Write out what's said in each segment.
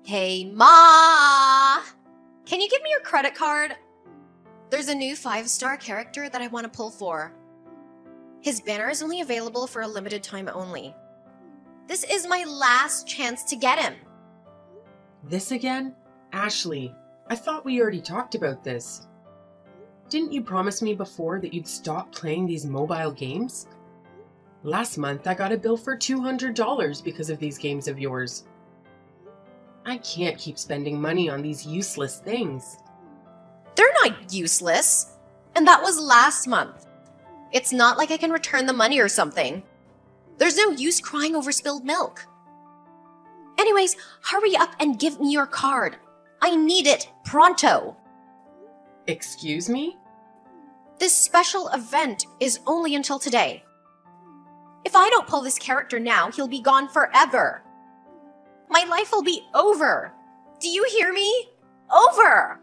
Hey, Ma! Can you give me your credit card? There's a new 5-star character that I want to pull for. His banner is only available for a limited time only. This is my last chance to get him. This again? Ashley, I thought we already talked about this. Didn't you promise me before that you'd stop playing these mobile games? Last month I got a bill for $200 because of these games of yours. I can't keep spending money on these useless things. They're not useless. And that was last month. It's not like I can return the money or something. There's no use crying over spilled milk. Anyways, hurry up and give me your card. I need it pronto. Excuse me? This special event is only until today. If I don't pull this character now, he'll be gone forever. My life will be over. Do you hear me? Over!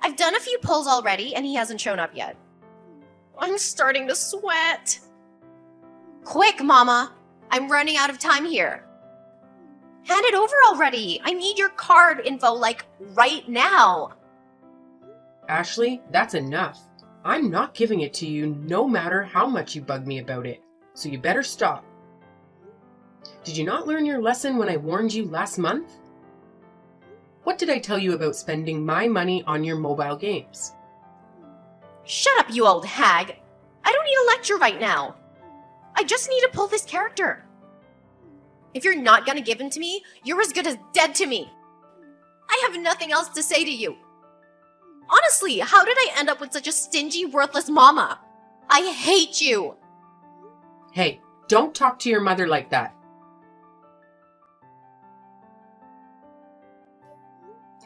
I've done a few pulls already and he hasn't shown up yet. I'm starting to sweat. Quick, Mama. I'm running out of time here. Hand it over already. I need your card info, like, right now. Ashley, that's enough. I'm not giving it to you no matter how much you bug me about it, so you better stop. Did you not learn your lesson when I warned you last month? What did I tell you about spending my money on your mobile games? Shut up, you old hag. I don't need a lecture right now. I just need to pull this character. If you're not gonna give him to me, you're as good as dead to me. I have nothing else to say to you. Honestly, how did I end up with such a stingy, worthless mama? I hate you. Hey, don't talk to your mother like that.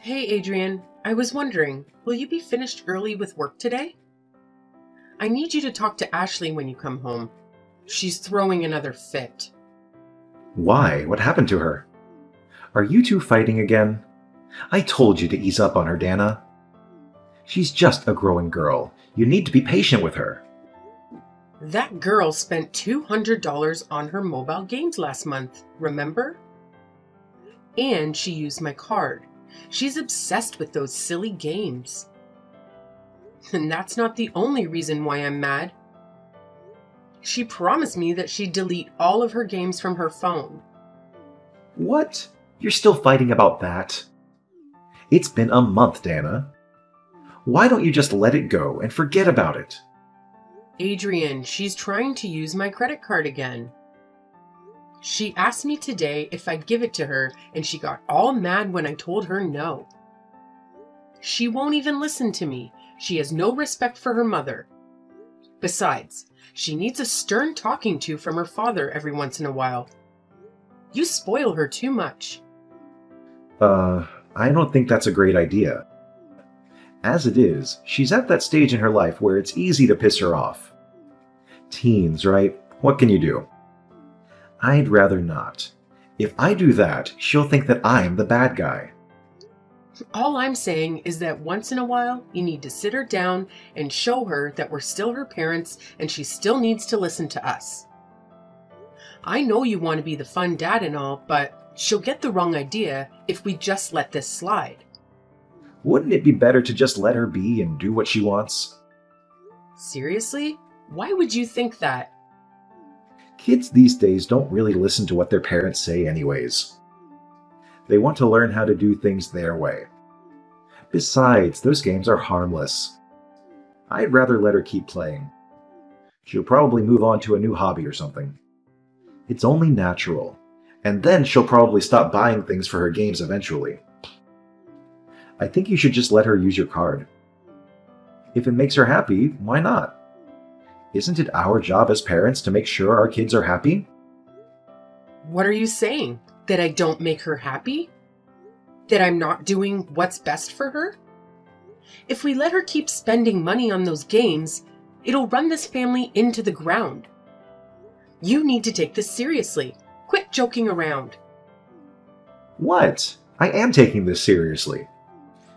Hey, Adrian, I was wondering, will you be finished early with work today? I need you to talk to Ashley when you come home. She's throwing another fit. Why? What happened to her? Are you two fighting again? I told you to ease up on her, Dana. She's just a growing girl. You need to be patient with her. That girl spent $200 on her mobile games last month, remember? And she used my card. She's obsessed with those silly games. And that's not the only reason why I'm mad. She promised me that she'd delete all of her games from her phone. What? You're still fighting about that? It's been a month, Dana. Why don't you just let it go and forget about it? Adrian, she's trying to use my credit card again. She asked me today if I'd give it to her, and she got all mad when I told her no. She won't even listen to me. She has no respect for her mother. Besides, she needs a stern talking to from her father every once in a while. You spoil her too much. I don't think that's a great idea. As it is, she's at that stage in her life where it's easy to piss her off. Teens, right? What can you do? I'd rather not. If I do that, she'll think that I'm the bad guy. All I'm saying is that once in a while, you need to sit her down and show her that we're still her parents and she still needs to listen to us. I know you want to be the fun dad and all, but she'll get the wrong idea if we just let this slide. Wouldn't it be better to just let her be and do what she wants? Seriously? Why would you think that? Kids these days don't really listen to what their parents say anyways. They want to learn how to do things their way. Besides, those games are harmless. I'd rather let her keep playing. She'll probably move on to a new hobby or something. It's only natural, and then she'll probably stop buying things for her games eventually. I think you should just let her use your card. If it makes her happy, why not? Isn't it our job as parents to make sure our kids are happy? What are you saying? That I don't make her happy? That I'm not doing what's best for her? If we let her keep spending money on those games, it'll run this family into the ground. You need to take this seriously. Quit joking around. What? I am taking this seriously.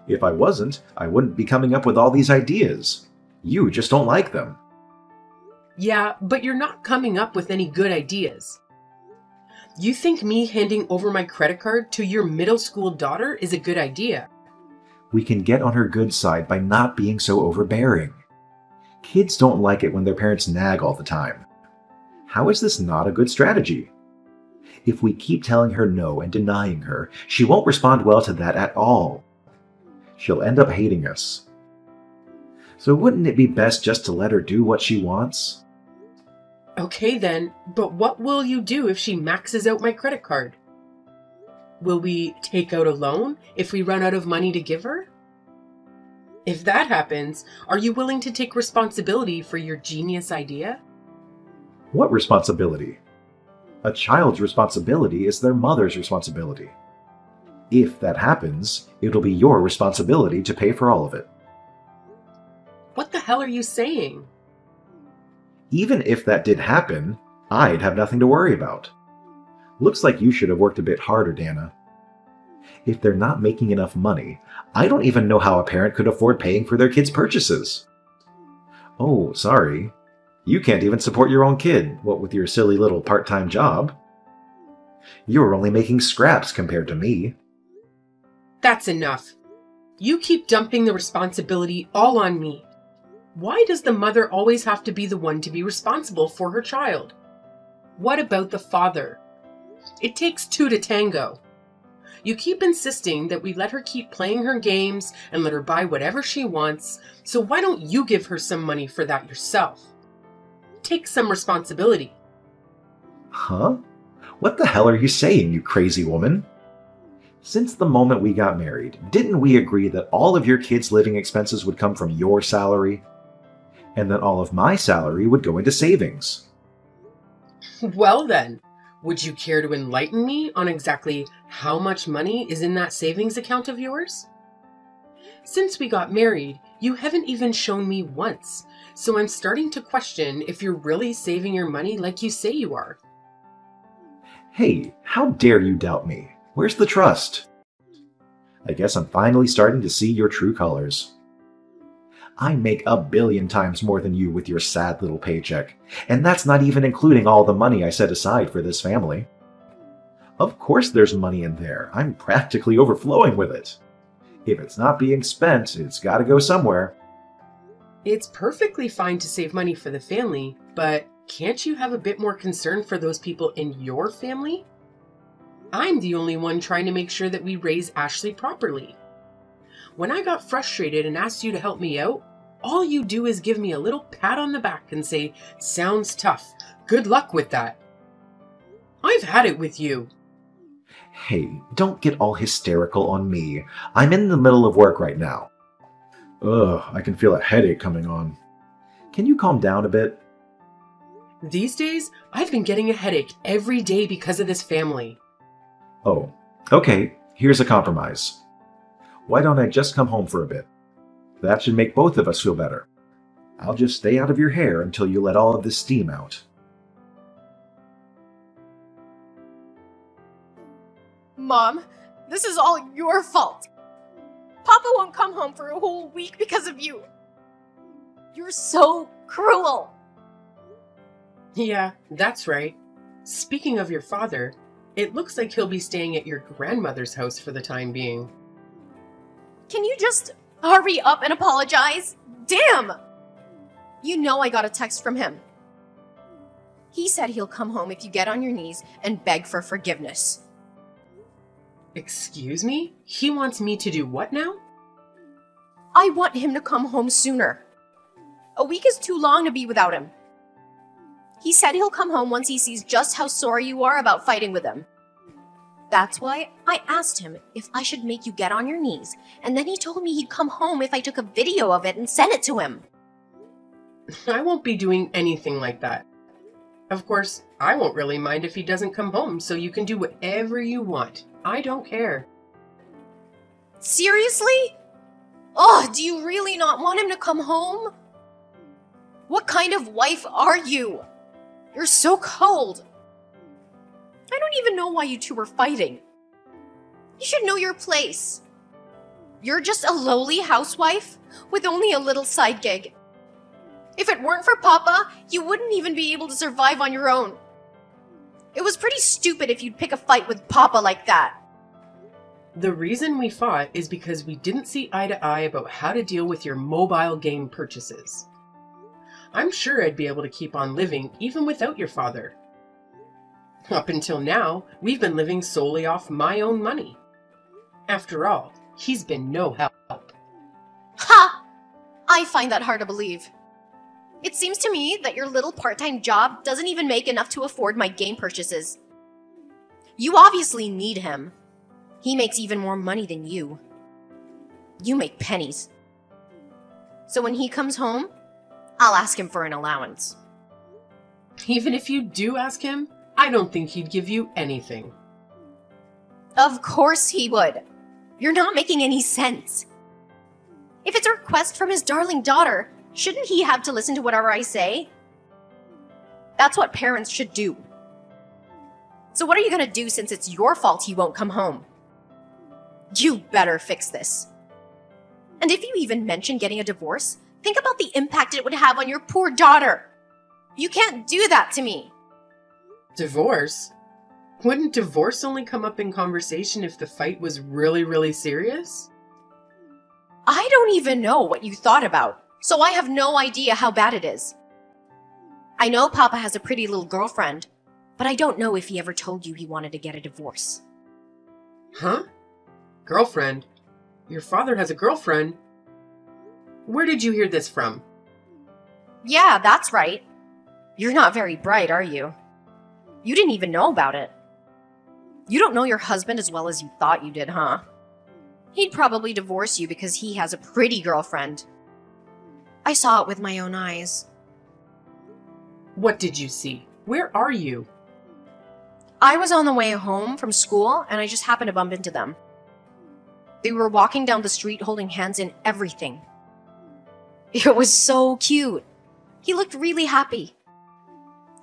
If I wasn't, I wouldn't be coming up with all these ideas. You just don't like them. Yeah, but you're not coming up with any good ideas. You think me handing over my credit card to your middle school daughter is a good idea? We can get on her good side by not being so overbearing. Kids don't like it when their parents nag all the time. How is this not a good strategy? If we keep telling her no and denying her, she won't respond well to that at all. She'll end up hating us. So wouldn't it be best just to let her do what she wants? Okay then, but what will you do if she maxes out my credit card? Will we take out a loan if we run out of money to give her? If that happens, are you willing to take responsibility for your genius idea? What responsibility? A child's responsibility is their mother's responsibility. If that happens, it'll be your responsibility to pay for all of it. What the hell are you saying? Even if that did happen, I'd have nothing to worry about. Looks like you should have worked a bit harder, Dana. If they're not making enough money, I don't even know how a parent could afford paying for their kids' purchases. Oh, sorry. You can't even support your own kid, what with your silly little part-time job. You're only making scraps compared to me. That's enough. You keep dumping the responsibility all on me. Why does the mother always have to be the one to be responsible for her child? What about the father? It takes two to tango. You keep insisting that we let her keep playing her games and let her buy whatever she wants, so why don't you give her some money for that yourself? Take some responsibility. Huh? What the hell are you saying, you crazy woman? Since the moment we got married, didn't we agree that all of your kids' living expenses would come from your salary? And that all of my salary would go into savings? Well then, would you care to enlighten me on exactly how much money is in that savings account of yours? Since we got married, you haven't even shown me once, so I'm starting to question if you're really saving your money like you say you are. Hey, how dare you doubt me? Where's the trust? I guess I'm finally starting to see your true colors. I make 1 billion times more than you with your sad little paycheck, and that's not even including all the money I set aside for this family. Of course there's money in there. I'm practically overflowing with it. If it's not being spent, it's gotta go somewhere. It's perfectly fine to save money for the family, but can't you have a bit more concern for those people in your family? I'm the only one trying to make sure that we raise Ashley properly. When I got frustrated and asked you to help me out, all you do is give me a little pat on the back and say, "Sounds tough. Good luck with that." I've had it with you. Hey, don't get all hysterical on me. I'm in the middle of work right now. Ugh, I can feel a headache coming on. Can you calm down a bit? These days, I've been getting a headache every day because of this family. Oh, okay, here's a compromise. Why don't I just come home for a bit? That should make both of us feel better. I'll just stay out of your hair until you let all of this steam out. Mom, this is all your fault. Papa won't come home for a whole week because of you. You're so cruel. Yeah, that's right. Speaking of your father, it looks like he'll be staying at your grandmother's house for the time being. Can you just hurry up and apologize? Damn! You know I got a text from him. He said he'll come home if you get on your knees and beg for forgiveness. Excuse me? He wants me to do what now? I want him to come home sooner. A week is too long to be without him. He said he'll come home once he sees just how sorry you are about fighting with him. That's why I asked him if I should make you get on your knees, and then he told me he'd come home if I took a video of it and sent it to him. I won't be doing anything like that. Of course, I won't really mind if he doesn't come home, so you can do whatever you want. I don't care. Seriously? Oh, do you really not want him to come home? What kind of wife are you? You're so cold. I don't even know why you two were fighting. You should know your place. You're just a lowly housewife with only a little side gig. If it weren't for Papa, you wouldn't even be able to survive on your own. It was pretty stupid if you'd pick a fight with Papa like that. The reason we fought is because we didn't see eye to eye about how to deal with your mobile game purchases. I'm sure I'd be able to keep on living even without your father. Up until now, we've been living solely off my own money. After all, he's been no help. Ha! I find that hard to believe. It seems to me that your little part-time job doesn't even make enough to afford my game purchases. You obviously need him. He makes even more money than you. You make pennies. So when he comes home, I'll ask him for an allowance. Even if you do ask him, I don't think he'd give you anything. Of course he would. You're not making any sense. If it's a request from his darling daughter, shouldn't he have to listen to whatever I say? That's what parents should do. So what are you gonna do since it's your fault he won't come home? You better fix this. And if you even mention getting a divorce, think about the impact it would have on your poor daughter. You can't do that to me. Divorce? Wouldn't divorce only come up in conversation if the fight was really, really serious? I don't even know what you thought about, so I have no idea how bad it is. I know Papa has a pretty little girlfriend, but I don't know if he ever told you he wanted to get a divorce. Huh? Girlfriend? Your father has a girlfriend? Where did you hear this from? Yeah, that's right. You're not very bright, are you? You didn't even know about it. You don't know your husband as well as you thought you did, huh? He'd probably divorce you because he has a pretty girlfriend. I saw it with my own eyes. What did you see? Where are you? I was on the way home from school and I just happened to bump into them. They were walking down the street holding hands and everything. It was so cute. He looked really happy.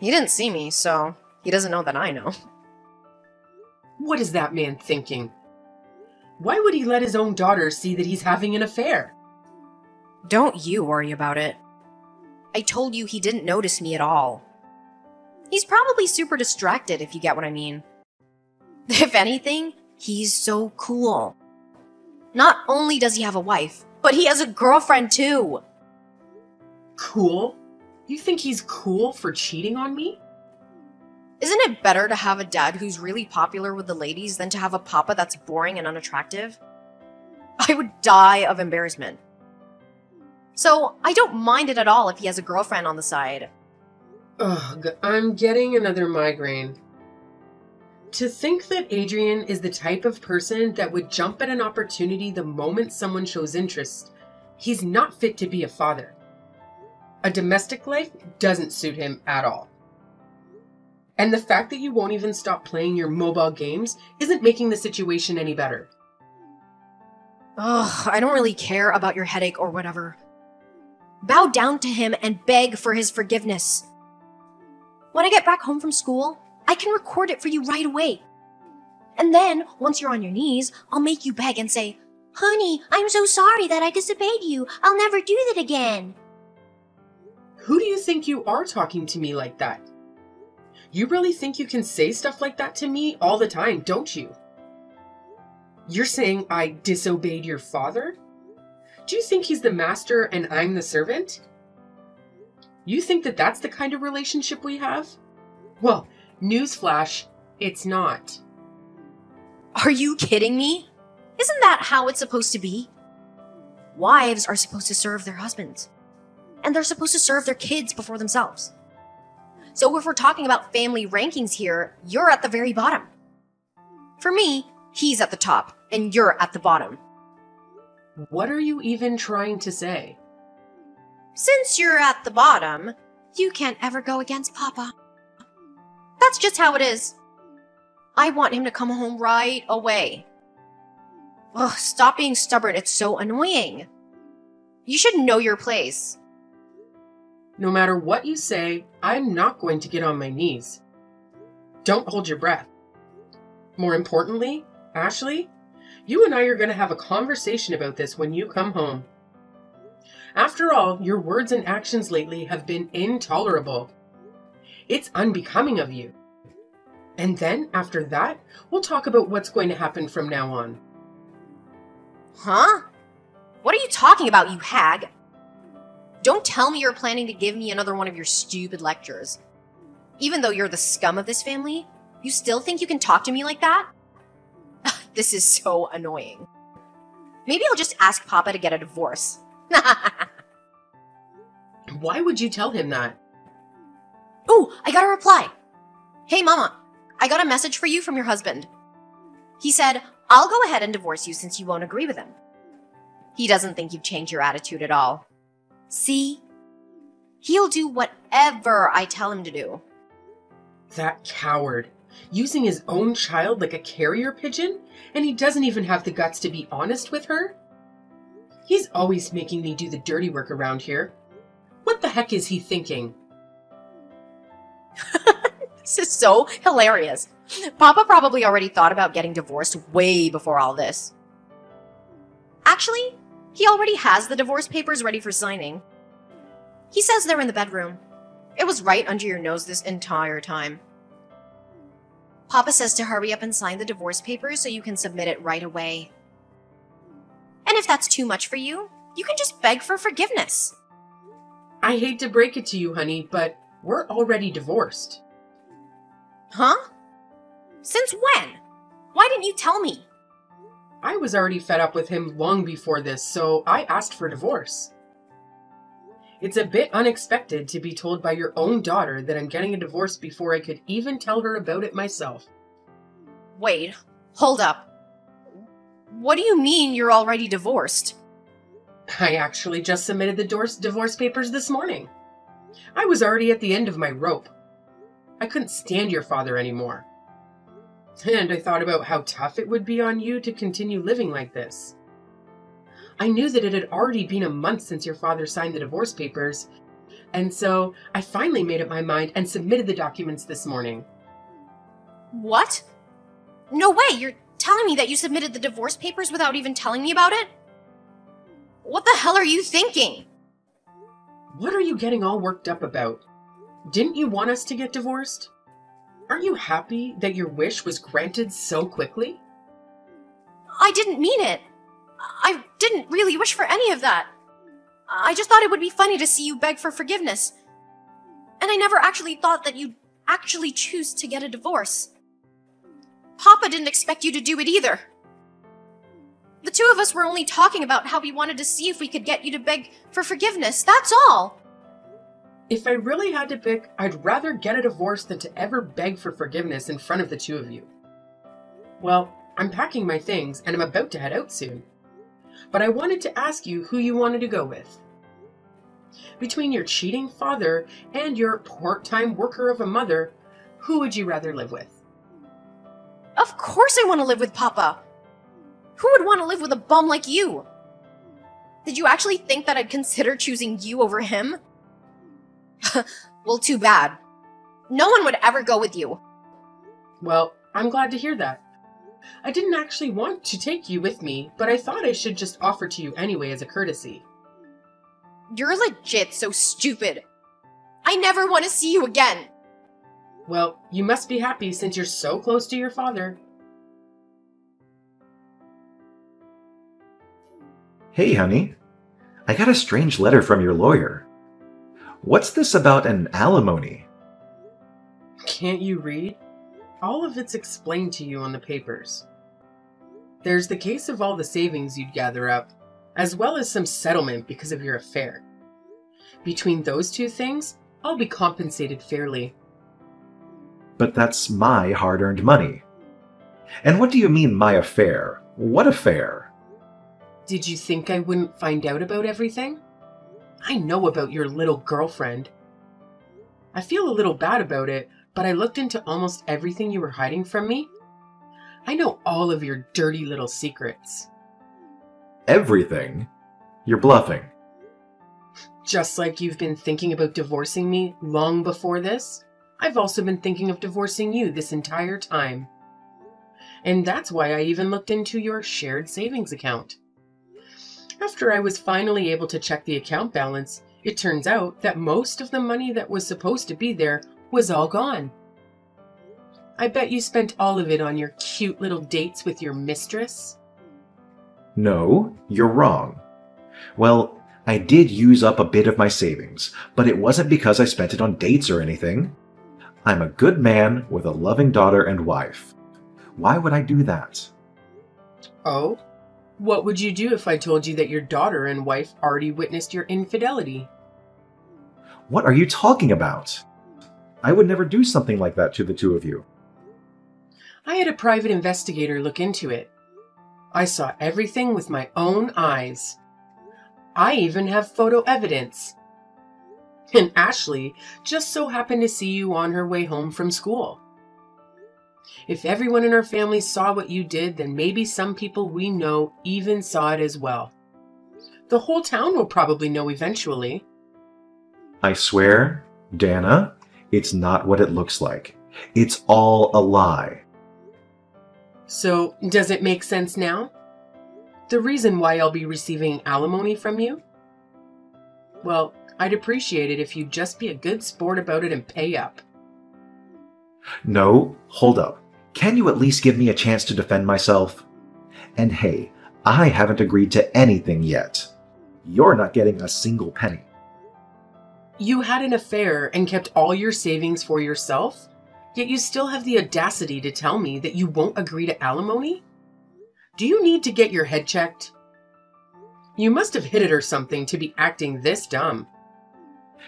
He didn't see me, so he doesn't know that I know. What is that man thinking? Why would he let his own daughter see that he's having an affair? Don't you worry about it. I told you he didn't notice me at all. He's probably super distracted, if you get what I mean. If anything, he's so cool. Not only does he have a wife, but he has a girlfriend too. Cool? You think he's cool for cheating on me? Isn't it better to have a dad who's really popular with the ladies than to have a papa that's boring and unattractive? I would die of embarrassment. So I don't mind it at all if he has a girlfriend on the side. Ugh, I'm getting another migraine. To think that Adrian is the type of person that would jump at an opportunity the moment someone shows interest, he's not fit to be a father. A domestic life doesn't suit him at all. And the fact that you won't even stop playing your mobile games isn't making the situation any better. Ugh, I don't really care about your headache or whatever. Bow down to him and beg for his forgiveness. When I get back home from school, I can record it for you right away. And then, once you're on your knees, I'll make you beg and say, "Honey, I'm so sorry that I disobeyed you. I'll never do that again." Who do you think you are talking to me like that? You really think you can say stuff like that to me all the time, don't you? You're saying I disobeyed your father? Do you think he's the master and I'm the servant? You think that that's the kind of relationship we have? Well, newsflash, it's not. Are you kidding me? Isn't that how it's supposed to be? Wives are supposed to serve their husbands. And they're supposed to serve their kids before themselves. So if we're talking about family rankings here, you're at the very bottom. For me, he's at the top, and you're at the bottom. What are you even trying to say? Since you're at the bottom, you can't ever go against Papa. That's just how it is. I want him to come home right away. Ugh, stop being stubborn, it's so annoying. You should know your place. No matter what you say, I'm not going to get on my knees. Don't hold your breath. More importantly, Ashley, you and I are going to have a conversation about this when you come home. After all, your words and actions lately have been intolerable. It's unbecoming of you. And then, after that, we'll talk about what's going to happen from now on. Huh? What are you talking about, you hag? Don't tell me you're planning to give me another one of your stupid lectures. Even though you're the scum of this family, you still think you can talk to me like that? This is so annoying. Maybe I'll just ask Papa to get a divorce. Why would you tell him that? Ooh, I got a reply. Hey, Mama, I got a message for you from your husband. He said, I'll go ahead and divorce you since you won't agree with him. He doesn't think you've changed your attitude at all. See? He'll do whatever I tell him to do. That coward. Using his own child like a carrier pigeon? And he doesn't even have the guts to be honest with her? He's always making me do the dirty work around here. What the heck is he thinking? This is so hilarious. Papa probably already thought about getting divorced way before all this. Actually, he already has the divorce papers ready for signing. He says they're in the bedroom. It was right under your nose this entire time. Papa says to hurry up and sign the divorce papers so you can submit it right away. And if that's too much for you, you can just beg for forgiveness. I hate to break it to you, honey, but we're already divorced. Huh? Since when? Why didn't you tell me? I was already fed up with him long before this, so I asked for divorce. It's a bit unexpected to be told by your own daughter that I'm getting a divorce before I could even tell her about it myself. Wait, hold up. What do you mean you're already divorced? I actually just submitted the divorce papers this morning. I was already at the end of my rope. I couldn't stand your father anymore. And I thought about how tough it would be on you to continue living like this. I knew that it had already been a month since your father signed the divorce papers, and so I finally made up my mind and submitted the documents this morning. What? No way, you're telling me that you submitted the divorce papers without even telling me about it? What the hell are you thinking? What are you getting all worked up about? Didn't you want us to get divorced? Aren't you happy that your wish was granted so quickly? I didn't mean it. I didn't really wish for any of that. I just thought it would be funny to see you beg for forgiveness. And I never actually thought that you'd actually choose to get a divorce. Papa didn't expect you to do it either. The two of us were only talking about how we wanted to see if we could get you to beg for forgiveness, that's all. If I really had to pick, I'd rather get a divorce than to ever beg for forgiveness in front of the two of you. Well, I'm packing my things and I'm about to head out soon. But I wanted to ask you who you wanted to go with. Between your cheating father and your part-time worker of a mother, who would you rather live with? Of course I want to live with Papa. Who would want to live with a bum like you? Did you actually think that I'd consider choosing you over him? Well, too bad. No one would ever go with you. Well, I'm glad to hear that. I didn't actually want to take you with me, but I thought I should just offer to you anyway as a courtesy. You're legit so stupid. I never want to see you again. Well, you must be happy since you're so close to your father. Hey, honey. I got a strange letter from your lawyer. What's this about an alimony? Can't you read? All of it's explained to you on the papers. There's the case of all the savings you'd gather up, as well as some settlement because of your affair. Between those two things, I'll be compensated fairly. But that's my hard-earned money. And what do you mean, my affair? What affair? Did you think I wouldn't find out about everything? I know about your little girlfriend. I feel a little bad about it, but I looked into almost everything you were hiding from me. I know all of your dirty little secrets. Everything? You're bluffing. Just like you've been thinking about divorcing me long before this, I've also been thinking of divorcing you this entire time. And that's why I even looked into your shared savings account. After I was finally able to check the account balance, it turns out that most of the money that was supposed to be there was all gone. I bet you spent all of it on your cute little dates with your mistress. No, you're wrong. Well, I did use up a bit of my savings, but it wasn't because I spent it on dates or anything. I'm a good man with a loving daughter and wife. Why would I do that? Oh? What would you do if I told you that your daughter and wife already witnessed your infidelity? What are you talking about? I would never do something like that to the two of you. I had a private investigator look into it. I saw everything with my own eyes. I even have photo evidence. And Ashley just so happened to see you on her way home from school. If everyone in our family saw what you did, then maybe some people we know even saw it as well. The whole town will probably know eventually. I swear, Dana, it's not what it looks like. It's all a lie. So, does it make sense now? The reason why I'll be receiving alimony from you? Well, I'd appreciate it if you'd just be a good sport about it and pay up. No, hold up. Can you at least give me a chance to defend myself? And hey, I haven't agreed to anything yet. You're not getting a single penny. You had an affair and kept all your savings for yourself, yet you still have the audacity to tell me that you won't agree to alimony? Do you need to get your head checked? You must have hit it or something to be acting this dumb.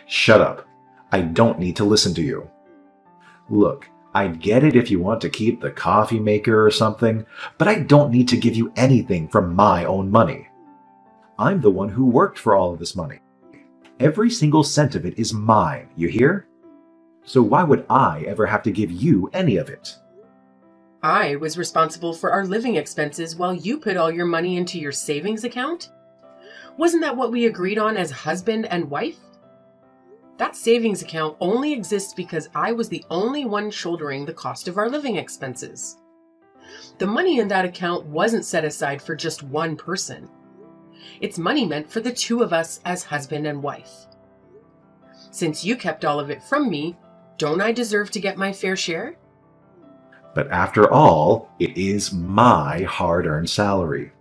Shut up. I don't need to listen to you. Look, I'd get it if you want to keep the coffee maker or something, but I don't need to give you anything from my own money. I'm the one who worked for all of this money. Every single cent of it is mine, you hear? So why would I ever have to give you any of it? I was responsible for our living expenses while you put all your money into your savings account? Wasn't that what we agreed on as husband and wife? That savings account only exists because I was the only one shouldering the cost of our living expenses. The money in that account wasn't set aside for just one person. It's money meant for the two of us as husband and wife. Since you kept all of it from me, don't I deserve to get my fair share? But after all, it is my hard-earned salary.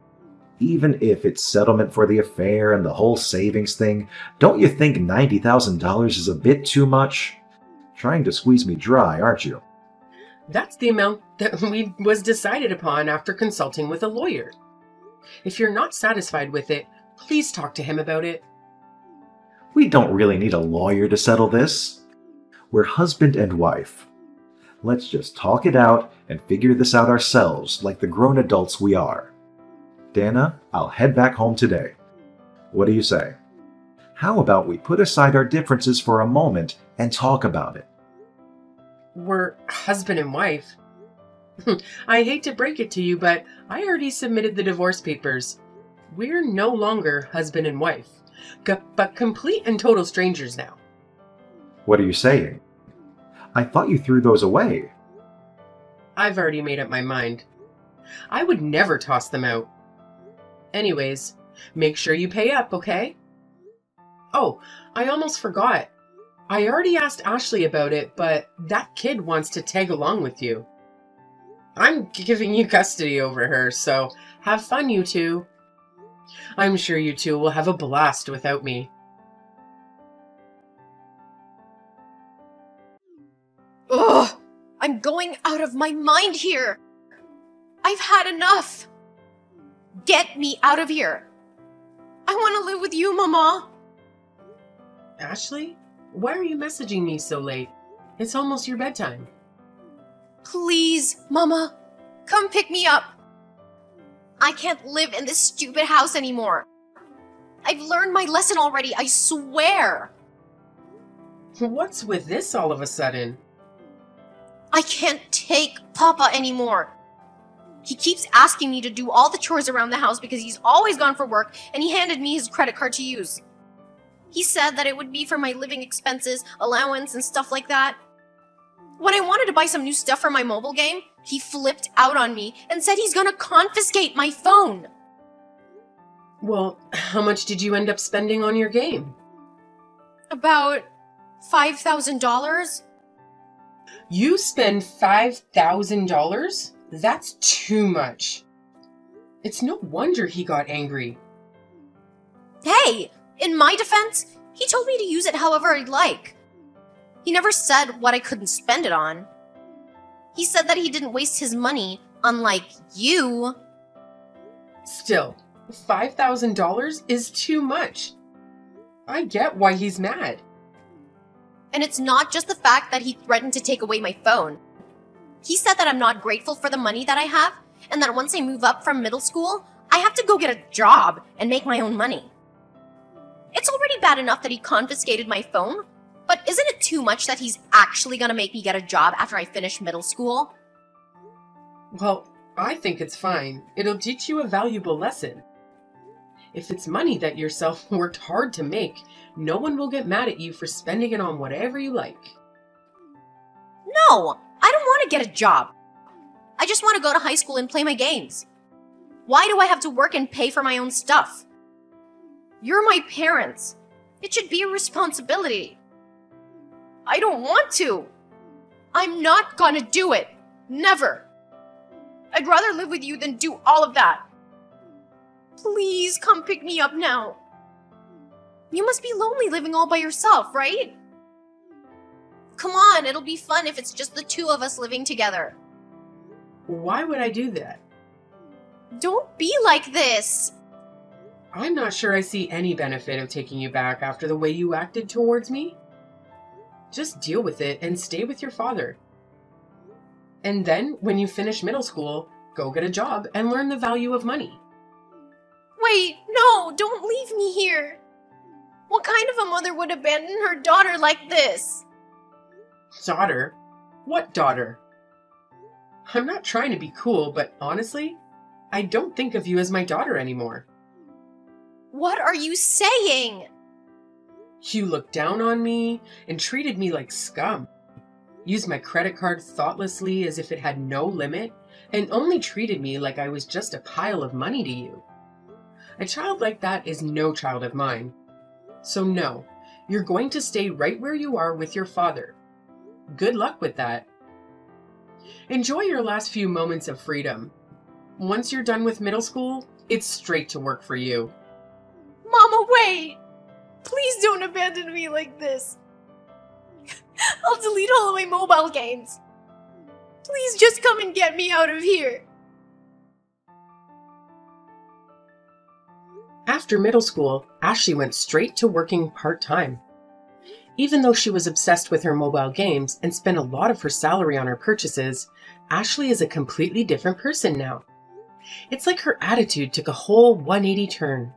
Even if it's settlement for the affair and the whole savings thing, don't you think $90,000 is a bit too much? Trying to squeeze me dry, aren't you? That's the amount that was decided upon after consulting with a lawyer. If you're not satisfied with it, please talk to him about it. We don't really need a lawyer to settle this. We're husband and wife. Let's just talk it out and figure this out ourselves like the grown adults we are. Dana, I'll head back home today. What do you say? How about we put aside our differences for a moment and talk about it? We're husband and wife. I hate to break it to you, but I already submitted the divorce papers. We're no longer husband and wife, but complete and total strangers now. What are you saying? I thought you threw those away. I've already made up my mind. I would never toss them out. Anyways, make sure you pay up, okay? Oh, I almost forgot. I already asked Ashley about it, but that kid wants to tag along with you. I'm giving you custody over her, so have fun, you two. I'm sure you two will have a blast without me. Ugh! I'm going out of my mind here! I've had enough! Get me out of here! I want to live with you, Mama! Ashley, why are you messaging me so late? It's almost your bedtime. Please, Mama, come pick me up. I can't live in this stupid house anymore. I've learned my lesson already, I swear. What's with this all of a sudden? I can't take Papa anymore. He keeps asking me to do all the chores around the house because he's always gone for work, and he handed me his credit card to use. He said that it would be for my living expenses, allowance, and stuff like that. When I wanted to buy some new stuff for my mobile game, he flipped out on me and said he's gonna confiscate my phone. Well, how much did you end up spending on your game? About $5,000? You spend $5,000? That's too much. It's no wonder he got angry. Hey, in my defense, he told me to use it however I'd like. He never said what I couldn't spend it on. He said that he didn't waste his money, unlike you. Still, $5,000 is too much. I get why he's mad. And it's not just the fact that he threatened to take away my phone. He said that I'm not grateful for the money that I have, and that once I move up from middle school, I have to go get a job and make my own money. It's already bad enough that he confiscated my phone, but isn't it too much that he's actually gonna make me get a job after I finish middle school? Well, I think it's fine. It'll teach you a valuable lesson. If it's money that yourself worked hard to make, no one will get mad at you for spending it on whatever you like. No, I don't want to get a job. I just want to go to high school and play my games. Why do I have to work and pay for my own stuff? You're my parents. It should be a responsibility. I don't want to. I'm not gonna do it. Never. I'd rather live with you than do all of that. Please come pick me up now. You must be lonely living all by yourself, right? Come on, it'll be fun if it's just the two of us living together. Why would I do that? Don't be like this. I'm not sure I see any benefit of taking you back after the way you acted towards me. Just deal with it and stay with your father. And then, when you finish middle school, go get a job and learn the value of money. Wait, no, don't leave me here. What kind of a mother would abandon her daughter like this? Daughter? What daughter? I'm not trying to be cool, but honestly, I don't think of you as my daughter anymore. What are you saying? You looked down on me and treated me like scum. Used my credit card thoughtlessly as if it had no limit, and only treated me like I was just a pile of money to you. A child like that is no child of mine. So no, you're going to stay right where you are with your father. Good luck with that. Enjoy your last few moments of freedom. Once you're done with middle school, it's straight to work for you. Mama, wait! Please don't abandon me like this. I'll delete all of my mobile games. Please just come and get me out of here. After middle school, Ashley went straight to working part-time. Even though she was obsessed with her mobile games and spent a lot of her salary on her purchases, Ashley is a completely different person now. It's like her attitude took a whole 180 turn.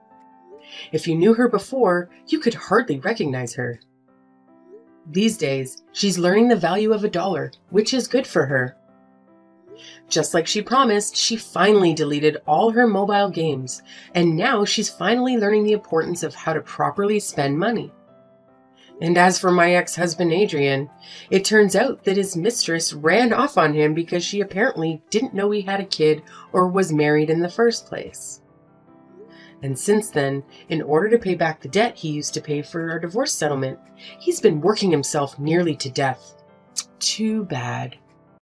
If you knew her before, you could hardly recognize her. These days, she's learning the value of $1, which is good for her. Just like she promised, she finally deleted all her mobile games, and now she's finally learning the importance of how to properly spend money. And as for my ex-husband Adrian, it turns out that his mistress ran off on him because she apparently didn't know he had a kid or was married in the first place. And since then, in order to pay back the debt he used to pay for our divorce settlement, he's been working himself nearly to death. Too bad.